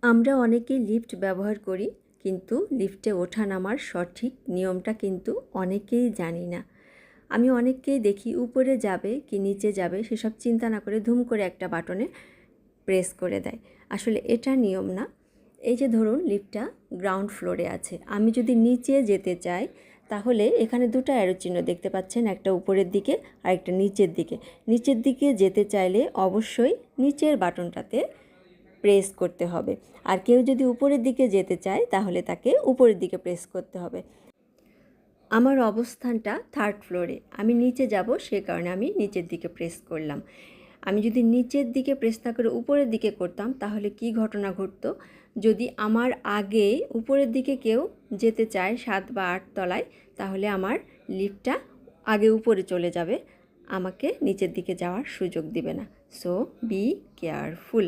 আমরা অনেকেই লিফট ব্যবহার করি, কিন্তু লিফটে ওঠা নামার সঠিক নিয়মটা কিন্তু অনেকেই জানি না। আমি অনেককেই দেখি উপরে যাবে কি নিচে যাবে সেসব চিন্তা না করে ধুম করে একটা বাটনে প্রেস করে দেয়। আসলে এটা নিয়ম না। এই যে ধরুন লিফটটা গ্রাউন্ড ফ্লোরে আছে, আমি যদি নিচে যেতে চাই তাহলে এখানে দুটো অ্যারো চিহ্ন দেখতে পাচ্ছেন, একটা উপরের দিকে আর একটা নিচের দিকে। নিচের দিকে যেতে চাইলে অবশ্যই নিচের বাটনটাতে প্রেস করতে হবে, আর কেউ যদি উপরের দিকে যেতে চায় তাহলে তাকে উপরের দিকে প্রেস করতে হবে। আমার অবস্থানটা থার্ড ফ্লোরে, আমি নিচে যাব, সে কারণে আমি নিচের দিকে প্রেস করলাম। আমি যদি নিচের দিকে প্রেস না করে উপরের দিকে করতাম তাহলে কি ঘটনা ঘটতো, যদি আমার আগে উপরের দিকে কেউ যেতে চায় 7 বা 8 তলায়, তাহলে আমার লিফটটা আগে উপরে চলে যাবে, আমাকে নিচের দিকে যাওয়ার সুযোগ দিবে না। So be careful.